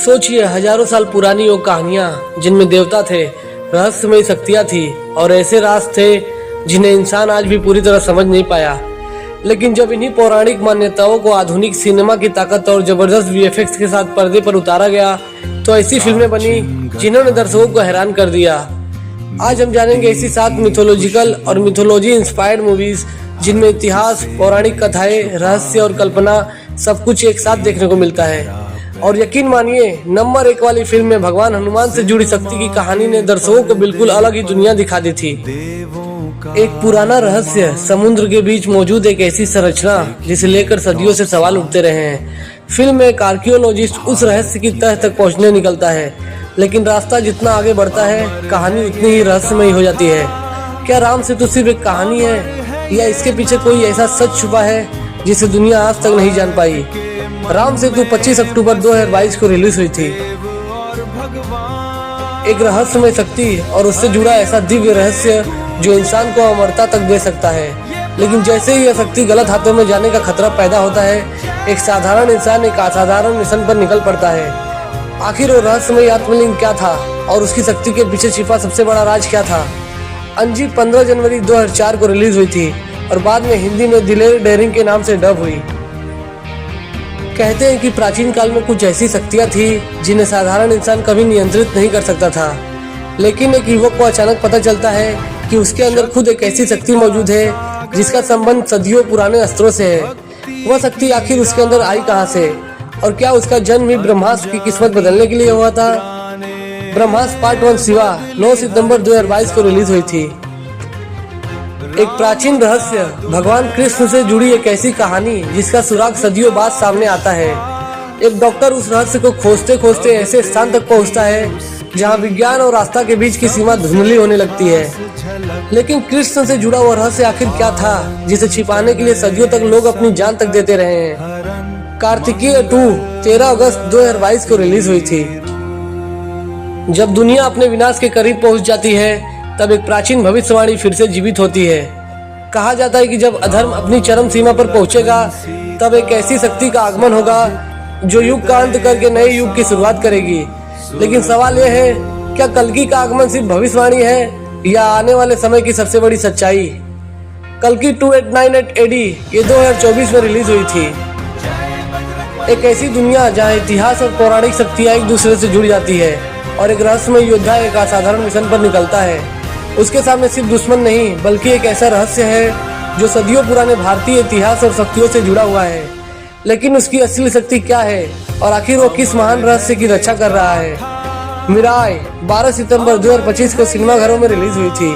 सोचिए, हजारों साल पुरानी वो कहानियां जिनमें देवता थे, रहस्यमयी शक्तियां थी और ऐसे राज थे जिन्हें इंसान आज भी पूरी तरह समझ नहीं पाया। लेकिन जब इन्हीं पौराणिक मान्यताओं को आधुनिक सिनेमा की ताकत और जबरदस्त वीएफएक्स के साथ पर्दे पर उतारा गया तो ऐसी फिल्में बनी जिन्होंने दर्शकों को हैरान कर दिया। आज हम जानेंगे ऐसी 7 मिथोलॉजिकल और मिथोलॉजी इंस्पायर्ड मूवीज जिनमें इतिहास, पौराणिक कथाएं, रहस्य और कल्पना सब कुछ एक साथ देखने को मिलता है। और यकीन मानिए, नंबर 1 वाली फिल्म में भगवान हनुमान से जुड़ी शक्ति की कहानी ने दर्शकों को बिल्कुल अलग ही दुनिया दिखा दी थी। एक पुराना रहस्य, समुद्र के बीच मौजूद एक ऐसी संरचना जिसे लेकर सदियों से सवाल उठते रहे हैं। फिल्म में एक आर्कियोलॉजिस्ट उस रहस्य की तह तक पहुंचने निकलता है, लेकिन रास्ता जितना आगे बढ़ता है कहानी उतनी ही रहस्यमयी हो जाती है। क्या राम सेतु सिर्फ एक कहानी है या इसके पीछे कोई ऐसा सच छुपा है जिसे दुनिया आज तक नहीं जान पाई? राम सेतु 25 अक्टूबर 2022 को रिलीज हुई थी। एक रहस्यमय शक्ति और उससे जुड़ा ऐसा दिव्य रहस्य जो इंसान को अमरता तक दे सकता है। लेकिन जैसे ही यह शक्ति गलत हाथों में जाने का खतरा पैदा होता है, एक साधारण इंसान एक असाधारण मिशन पर निकल पड़ता है। आखिर वो रहस्यमय आत्मलिंग क्या था और उसकी शक्ति के पीछे छिपा सबसे बड़ा राज क्या था? अंजी 15 जनवरी 2004 को रिलीज हुई थी और बाद में हिंदी में दिलेर डेरिंग के नाम से डब हुई। कहते हैं कि प्राचीन काल में कुछ ऐसी शक्तियां थी जिन्हें साधारण इंसान कभी नियंत्रित नहीं कर सकता था। लेकिन एक युवक को अचानक पता चलता है कि उसके अंदर खुद एक ऐसी शक्ति मौजूद है जिसका संबंध सदियों पुराने अस्त्रों से है। वह शक्ति आखिर उसके अंदर आई कहां से और क्या उसका जन्म ही ब्रह्मास्त्र की किस्मत बदलने के लिए हुआ था? ब्रह्मास्त्र पार्ट 1 शिवा 9 सितंबर 2022 को रिलीज हुई थी। एक प्राचीन रहस्य, भगवान कृष्ण से जुड़ी एक ऐसी कहानी जिसका सुराग सदियों बाद सामने आता है। एक डॉक्टर उस रहस्य को खोजते खोजते ऐसे स्थान तक पहुंचता है जहां विज्ञान और आस्था के बीच की सीमा धुंधली होने लगती है। लेकिन कृष्ण से जुड़ा वो रहस्य आखिर क्या था जिसे छिपाने के लिए सदियों तक लोग अपनी जान तक देते रहे हैं? कार्तिकेय 2 13 अगस्त 2022 को रिलीज हुई थी। जब दुनिया अपने विनाश के करीब पहुंच जाती है तब एक प्राचीन भविष्यवाणी फिर से जीवित होती है। कहा जाता है कि जब अधर्म अपनी चरम सीमा पर पहुंचेगा तब एक ऐसी शक्ति का आगमन होगा जो युग का अंत करके नए युग की शुरुआत करेगी। लेकिन सवाल यह है, क्या कल्कि का आगमन सिर्फ भविष्यवाणी है या आने वाले समय की सबसे बड़ी सच्चाई? कल्कि 2898 एडी ये 2024 में रिलीज हुई थी। एक ऐसी दुनिया जहां इतिहास और पौराणिक शक्तियां एक दूसरे से जुड़ जाती है और एक रहस्यमय योद्धा एक असाधारण मिशन पर निकलता है। उसके सामने सिर्फ दुश्मन नहीं बल्कि एक ऐसा रहस्य है जो सदियों पुराने भारतीय इतिहास और शक्तियों से जुड़ा हुआ है। लेकिन उसकी असली शक्ति क्या है और आखिर वो किस महान रहस्य की रक्षा कर रहा है? मिराई 12 सितंबर 2025 को सिनेमाघरों में रिलीज हुई थी।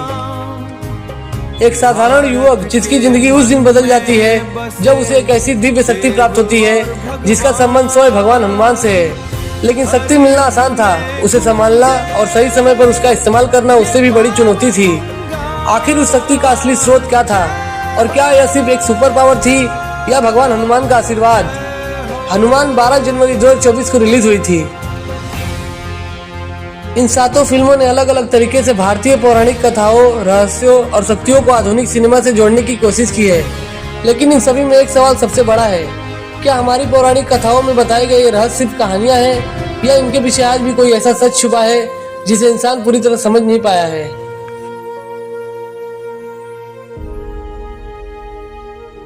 एक साधारण युवक जिसकी जिंदगी उस दिन बदल जाती है जब उसे एक ऐसी दिव्य शक्ति प्राप्त होती है जिसका संबंध स्वयं भगवान हनुमान से है। लेकिन शक्ति मिलना आसान था, उसे संभालना और सही समय पर उसका इस्तेमाल करना उससे भी बड़ी चुनौती थी। आखिर उस शक्ति का असली स्रोत क्या था और क्या यह सिर्फ एक सुपर पावर थी या भगवान हनुमान का आशीर्वाद? हनुमान 12 जनवरी 2024 को रिलीज हुई थी। इन 7 फिल्मों ने अलग अलग तरीके से भारतीय पौराणिक कथाओं, रहस्यों और शक्तियों को आधुनिक सिनेमा से जोड़ने की कोशिश की है। लेकिन इन सभी में एक सवाल सबसे बड़ा है, क्या हमारी पौराणिक कथाओं में बताए गए ये रहस्य सिर्फ कहानियां हैं या इनके पीछे आज भी कोई ऐसा सच छुपा है जिसे इंसान पूरी तरह समझ नहीं पाया है?